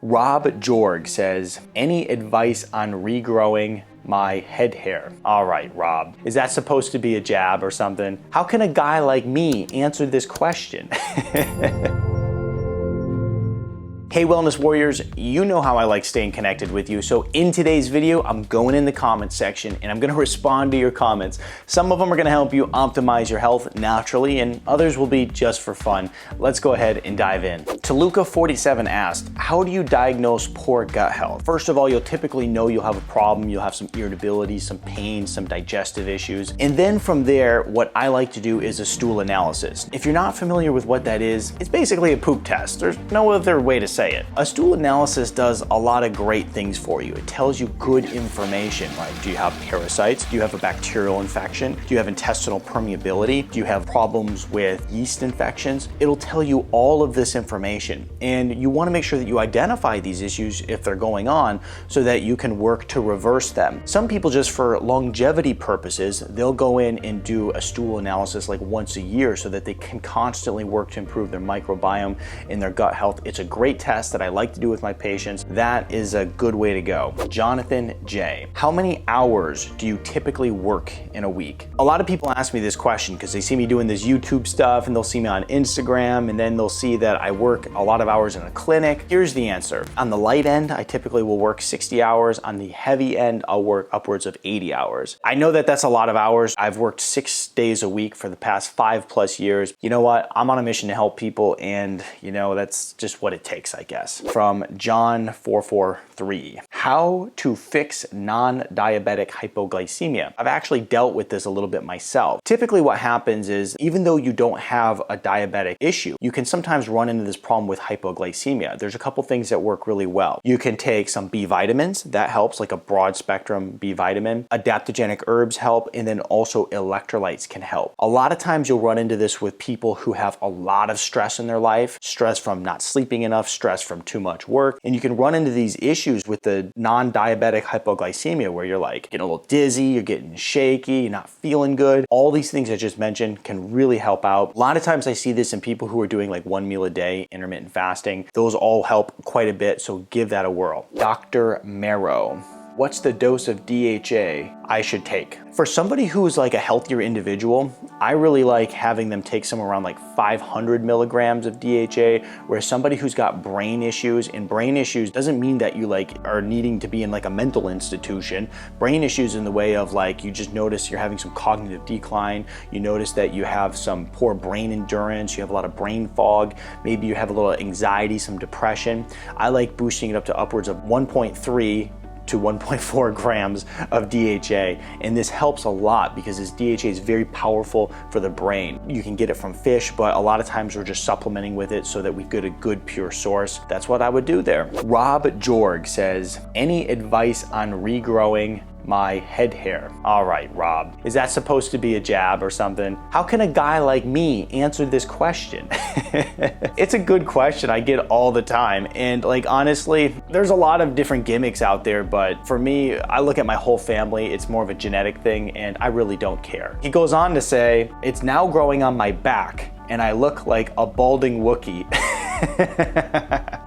Rob Jorg says, any advice on regrowing my head hair? All right, Rob, is that supposed to be a jab or something? How can a guy like me answer this question? Hey Wellness Warriors, you know how I like staying connected with you, so in today's video, I'm going in the comments section and I'm gonna respond to your comments. Some of them are gonna help you optimize your health naturally and others will be just for fun. Let's go ahead and dive in. Toluca47 asked, how do you diagnose poor gut health? First of all, you'll typically know you'll have a problem, you'll have some irritability, some pain, some digestive issues. And then from there, what I like to do is a stool analysis. If you're not familiar with what that is, it's basically a poop test. There's no other way to say it. A stool analysis does a lot of great things for you. It tells you good information, like do you have parasites? Do you have a bacterial infection? Do you have intestinal permeability? Do you have problems with yeast infections? It'll tell you all of this information. And you want to make sure that you identify these issues if they're going on so that you can work to reverse them. Some people, just for longevity purposes, they'll go in and do a stool analysis like once a year so that they can constantly work to improve their microbiome and their gut health. It's a great test that I like to do with my patients. That is a good way to go. Jonathan J. How many hours do you typically work in a week? A lot of people ask me this question because they see me doing this YouTube stuff and they'll see me on Instagram and then they'll see that I work a lot of hours in a clinic. Here's the answer. On the light end, I typically will work 60 hours. On the heavy end, I'll work upwards of 80 hours. I know that that's a lot of hours. I've worked 6 days a week for the past 5+ years. You know what? I'm on a mission to help people and you know, that's just what it takes, I guess. From John443, how to fix non-diabetic hypoglycemia. I've actually dealt with this a little bit myself. Typically what happens is, even though you don't have a diabetic issue, you can sometimes run into this problem with hypoglycemia. There's a couple things that work really well. You can take some B vitamins, that helps, like a broad spectrum B vitamin. Adaptogenic herbs help, and then also electrolytes can help. A lot of times you'll run into this with people who have a lot of stress in their life, stress from not sleeping enough, stress from too much work, and you can run into these issues with the non-diabetic hypoglycemia where you're like getting a little dizzy, you're getting shaky, you're not feeling good. All these things I just mentioned can really help out. A lot of times I see this in people who are doing like 1 meal a day, intermittent fasting. Those all help quite a bit, so give that a whirl. Dr. Marrow. What's the dose of DHA I should take? For somebody who is like a healthier individual, I really like having them take somewhere around like 500 milligrams of DHA, whereas somebody who's got brain issues, and brain issues doesn't mean that you like are needing to be in like a mental institution. Brain issues in the way of like, you just notice you're having some cognitive decline, you notice that you have some poor brain endurance, you have a lot of brain fog, maybe you have a little anxiety, some depression. I like boosting it up to upwards of 1.3 to 1.4 grams of DHA, and this helps a lot because this DHA is very powerful for the brain. You can get it from fish, but a lot of times we're just supplementing with it so that we get a good pure source. That's what I would do there. Rob Jorg says, any advice on regrowing my head hair? All right, Rob, is that supposed to be a jab or something? How can a guy like me answer this question? It's a good question I get all the time. And like, honestly, there's a lot of different gimmicks out there, but for me, I look at my whole family, it's more of a genetic thing and I really don't care. He goes on to say, it's now growing on my back and I look like a balding Wookiee.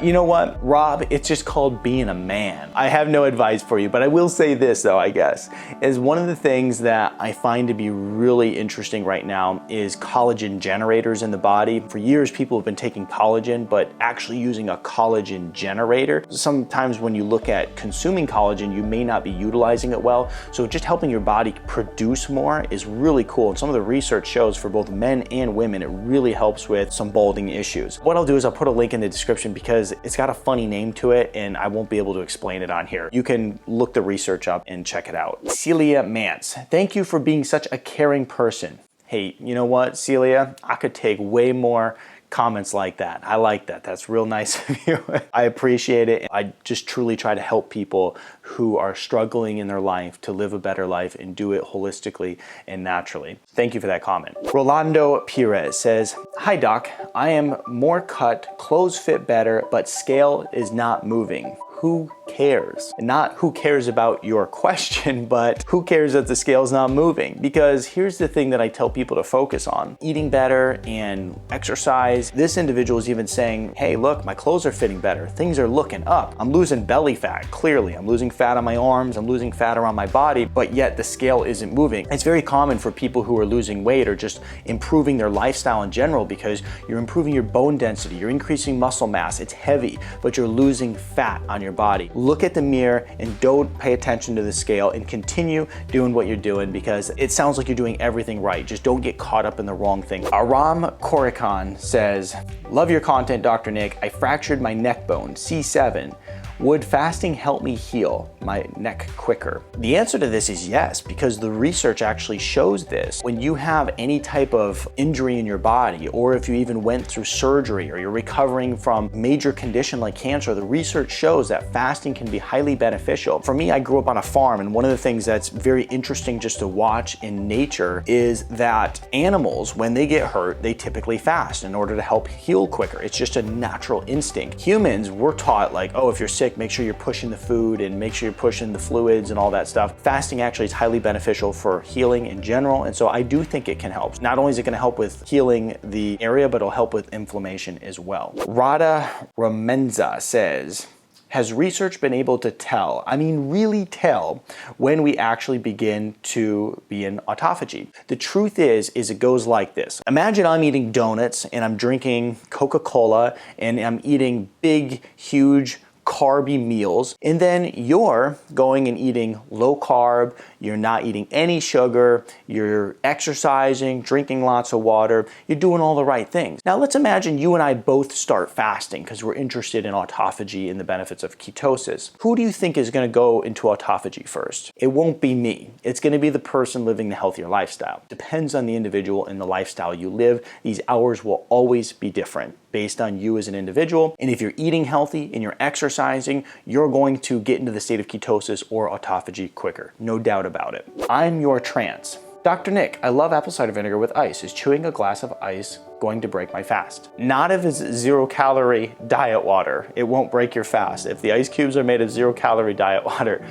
You know what, Rob, it's just called being a man. I have no advice for you, but I will say this though, I guess, is one of the things that I find to be really interesting right now is collagen generators in the body. For years, people have been taking collagen, but actually using a collagen generator. Sometimes when you look at consuming collagen, you may not be utilizing it well. So just helping your body produce more is really cool. And some of the research shows for both men and women, it really helps with some balding issues. What I'll do is I'll put a link in the description because it's got a funny name to it and I won't be able to explain it on here. You can look the research up and check it out. Celia Mance, thank you for being such a caring person. Hey, you know what, Celia? I could take way more comments like that. I like that. That's real nice of you. I appreciate it. I just truly try to help people who are struggling in their life to live a better life and do it holistically and naturally. Thank you for that comment. Rolando Perez says, hi doc, I am more cut, clothes fit better, but scale is not moving. Who cares? And not who cares about your question, but who cares that the scale's not moving? Because here's the thing that I tell people to focus on. Eating better and exercise. This individual is even saying, hey, look, my clothes are fitting better. Things are looking up. I'm losing belly fat, clearly. I'm losing fat on my arms. I'm losing fat around my body, but yet the scale isn't moving. It's very common for people who are losing weight or just improving their lifestyle in general because you're improving your bone density, you're increasing muscle mass, it's heavy, but you're losing fat on your body. Look at the mirror and don't pay attention to the scale and continue doing what you're doing because it sounds like you're doing everything right. Just don't get caught up in the wrong thing. Amar Korikan says, love your content, Dr. Nick. I fractured my neck bone, C7. Would fasting help me heal my neck quicker? The answer to this is yes, because the research actually shows this. When you have any type of injury in your body, or if you even went through surgery, or you're recovering from major condition like cancer, the research shows that fasting can be highly beneficial. For me, I grew up on a farm, and one of the things that's very interesting just to watch in nature is that animals, when they get hurt, they typically fast in order to help heal quicker. It's just a natural instinct. Humans, we're taught like, oh, if you're sick, make sure you're pushing the food and make sure you're pushing the fluids and all that stuff. Fasting actually is highly beneficial for healing in general, and so I do think it can help. Not only is it going to help with healing the area, but it'll help with inflammation as well. Radha Ramenza says, has research been able to tell, I mean really tell, when we actually begin to be in autophagy? The truth is it goes like this. Imagine I'm eating donuts and I'm drinking Coca-Cola and I'm eating big, huge, carby meals, and then you're going and eating low carb, you're not eating any sugar, you're exercising, drinking lots of water, you're doing all the right things. Now let's imagine you and I both start fasting because we're interested in autophagy and the benefits of ketosis. Who do you think is going to go into autophagy first? It won't be me. It's going to be the person living the healthier lifestyle. Depends on the individual and the lifestyle you live. These hours will always be different based on you as an individual. And if you're eating healthy and you're exercising, you're going to get into the state of ketosis or autophagy quicker. No doubt about it. I'm your trance. Dr. Nick, I love apple cider vinegar with ice. Is chewing a glass of ice going to break my fast? Not if it's 0-calorie diet water. It won't break your fast. If the ice cubes are made of 0-calorie diet water,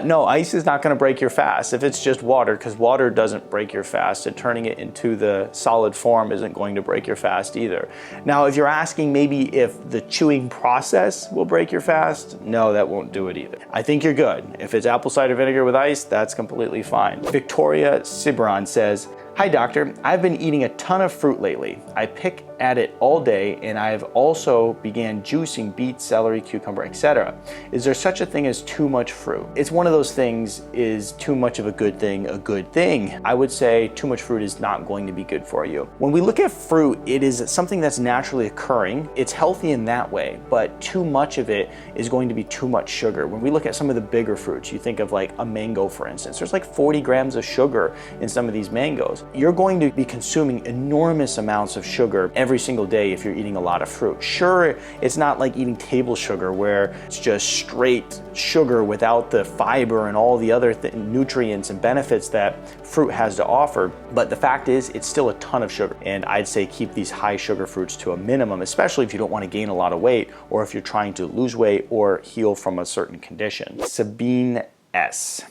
no, ice is not going to break your fast. If it's just water, because water doesn't break your fast, and turning it into the solid form isn't going to break your fast either. Now, if you're asking maybe if the chewing process will break your fast, no, that won't do it either. I think you're good. If it's apple cider vinegar with ice, that's completely fine. Victoria Sibron says, hi doctor, I've been eating a ton of fruit lately. I pick at it all day and I've also began juicing beets, celery, cucumber, etc. Is there such a thing as too much fruit? It's one of those things, is too much of a good thing a good thing? I would say too much fruit is not going to be good for you. When we look at fruit, it is something that's naturally occurring. It's healthy in that way, but too much of it is going to be too much sugar. When we look at some of the bigger fruits, you think of like a mango, for instance, there's like 40 grams of sugar in some of these mangoes. You're going to be consuming enormous amounts of sugar every single day if you're eating a lot of fruit. Sure, it's not like eating table sugar where it's just straight sugar without the fiber and all the other nutrients and benefits that fruit has to offer, but the fact is it's still a ton of sugar, and I'd say keep these high sugar fruits to a minimum, especially if you don't want to gain a lot of weight or if you're trying to lose weight or heal from a certain condition. Sabine S.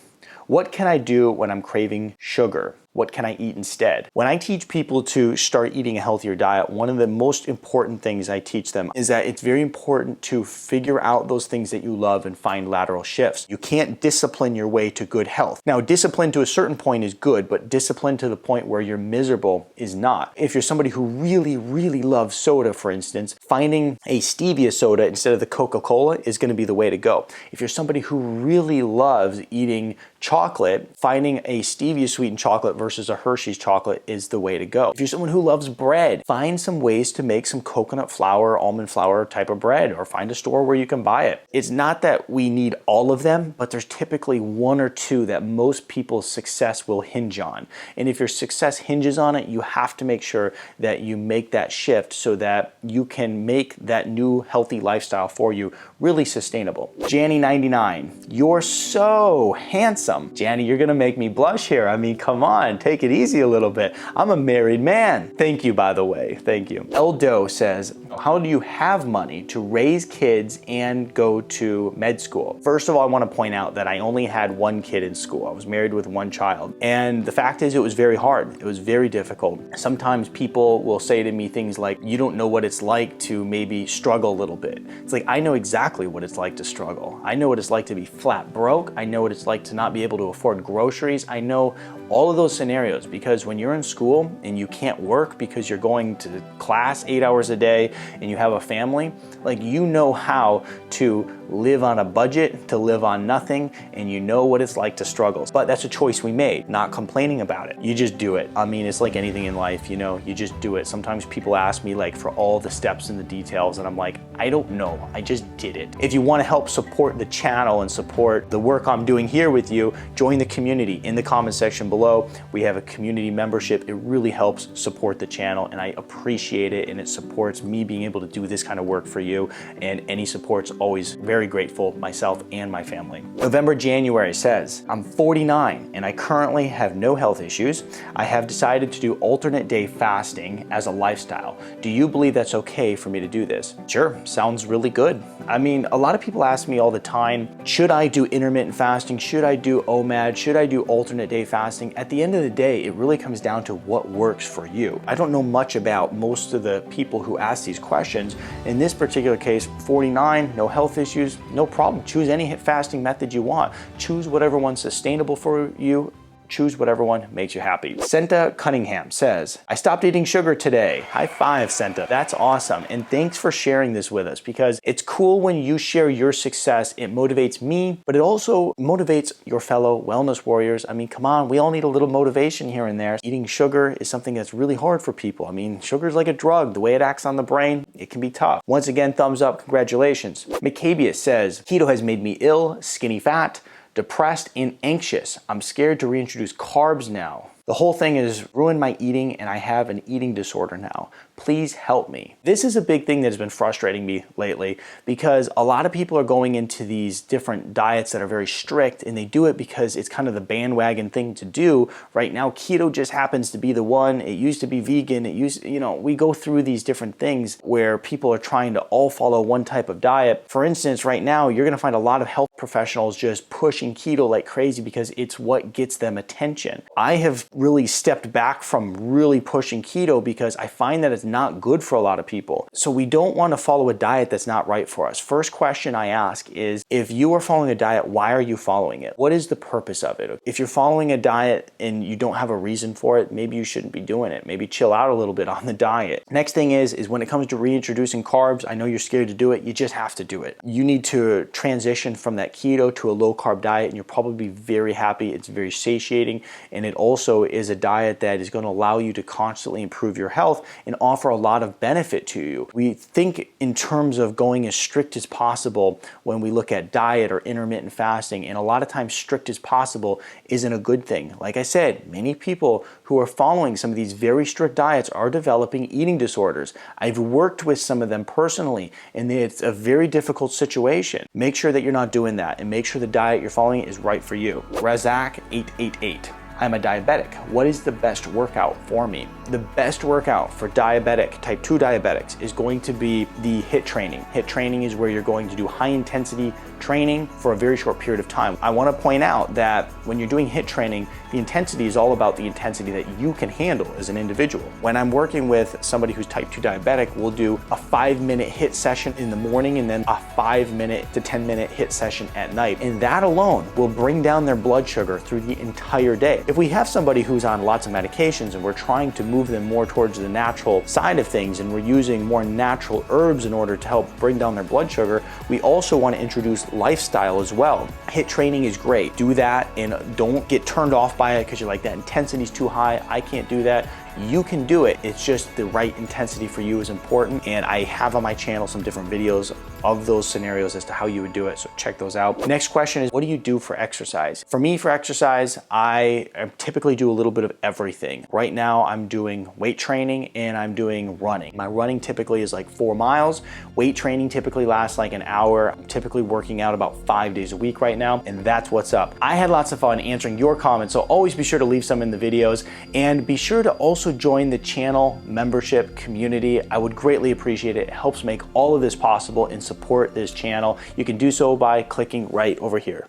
What can I do when I'm craving sugar? What can I eat instead? When I teach people to start eating a healthier diet, one of the most important things I teach them is that it's very important to figure out those things that you love and find lateral shifts. You can't discipline your way to good health. Now, discipline to a certain point is good, but discipline to the point where you're miserable is not. If you're somebody who really, really loves soda, for instance, finding a stevia soda instead of the Coca-Cola is going to be the way to go. If you're somebody who really loves eating chocolate, finding a stevia sweetened chocolate versus a Hershey's chocolate is the way to go. If you're someone who loves bread, find some ways to make some coconut flour, almond flour type of bread, or find a store where you can buy it. It's not that we need all of them, but there's typically one or two that most people's success will hinge on. And if your success hinges on it, you have to make sure that you make that shift so that you can make that new healthy lifestyle for you really sustainable. Janny99, you're so handsome. Janny, you're gonna make me blush here. I mean, come on, take it easy a little bit. I'm a married man. Thank you, by the way, thank you. Eldo says, How do you have money to raise kids and go to med school? First of all, I want to point out that I only had one kid in school. I was married with one child. And the fact is, it was very hard. It was very difficult. Sometimes people will say to me things like, you don't know what it's like to maybe struggle a little bit. It's like, I know exactly what it's like to struggle. I know what it's like to be flat broke. I know what it's like to not be able to afford groceries. I know all of those scenarios, because when you're in school and you can't work because you're going to class 8 hours a day and you have a family, like, you know how to live on a budget, to live on nothing, and you know what it's like to struggle. But that's a choice we made, not complaining about it. You just do it. I mean, it's like anything in life, you know, you just do it. Sometimes people ask me like for all the steps and the details, and I'm like, I don't know, I just did it. If you want to help support the channel and support the work I'm doing here with you, join the community in the comment section below. We have a community membership. It really helps support the channel, and I appreciate it, and it supports me being able to do this kind of work for you, and any support's always very grateful, myself and my family. November January says, I'm 49 and I currently have no health issues. I have decided to do alternate day fasting as a lifestyle. Do you believe that's okay for me to do this? Sure, sounds really good. I mean, a lot of people ask me all the time, should I do intermittent fasting? Should I do OMAD? Should I do alternate day fasting? At the end of the day, it really comes down to what works for you. I don't know much about most of the people who ask these questions. In this particular case, 49, no health issues, no problem. Choose any fasting method you want. Choose whatever one's sustainable for you. Choose whatever one makes you happy. Senta Cunningham says, I stopped eating sugar today. High five, Senta. That's awesome. And thanks for sharing this with us, because it's cool when you share your success. It motivates me, but it also motivates your fellow wellness warriors. I mean, come on, we all need a little motivation here and there. Eating sugar is something that's really hard for people. I mean, sugar is like a drug. The way it acts on the brain, it can be tough. Once again, thumbs up, congratulations. Macabia says, keto has made me ill, skinny fat, depressed and anxious. I'm scared to reintroduce carbs now. The whole thing has ruined my eating, and I have an eating disorder now. Please help me. This is a big thing that has been frustrating me lately, because a lot of people are going into these different diets that are very strict, and they do it because it's kind of the bandwagon thing to do. Right now, keto just happens to be the one. It used to be vegan. It used, you know, we go through these different things where people are trying to all follow one type of diet. For instance, right now, you're gonna find a lot of health professionals just pushing keto like crazy because it's what gets them attention. I have really stepped back from really pushing keto because I find that it's not good for a lot of people. So we don't want to follow a diet that's not right for us. First question I ask is, if you are following a diet, why are you following it? What is the purpose of it? If you're following a diet and you don't have a reason for it, maybe you shouldn't be doing it. Maybe chill out a little bit on the diet. Next thing is when it comes to reintroducing carbs, I know you're scared to do it. You just have to do it. You need to transition from that keto to a low carb diet, and you'll probably be very happy. It's very satiating, and it also is a diet that is going to allow you to constantly improve your health and offer a lot of benefit to you. We think in terms of going as strict as possible when we look at diet or intermittent fasting, and a lot of times strict as possible isn't a good thing. Like I said, many people who are following some of these very strict diets are developing eating disorders. I've worked with some of them personally, and it's a very difficult situation. Make sure that you're not doing that, and make sure the diet you're following is right for you. Razak888. I'm a diabetic. What is the best workout for me? The best workout for diabetic, type 2 diabetics, is going to be the HIIT training. HIIT training is where you're going to do high intensity training for a very short period of time. I want to point out that when you're doing HIIT training, the intensity is all about the intensity that you can handle as an individual. When I'm working with somebody who's type 2 diabetic, we'll do a 5-minute HIIT session in the morning and then a 5-minute to 10-minute HIIT session at night. And that alone will bring down their blood sugar through the entire day. If we have somebody who's on lots of medications and we're trying to move them more towards the natural side of things, and we're using more natural herbs in order to help bring down their blood sugar, we also want to introduce lifestyle as well. HIIT training is great. Do that, and don't get turned off by it because you're like, that intensity is too high. I can't do that. You can do it. It's just the right intensity for you is important. And I have on my channel some different videos of those scenarios as to how you would do it. So check those out. Next question is, what do you do for exercise? For me, for exercise, I typically do a little bit of everything. Right now, I'm doing weight training and I'm doing running. My running typically is like 4 miles. Weight training typically lasts like an hour. I'm typically working out about 5 days a week right now, and that's what's up. I had lots of fun answering your comments, so always be sure to leave some in the videos, and be sure to also also join the channel membership community, I would greatly appreciate it. It helps make all of this possible and support this channel. You can do so by clicking right over here.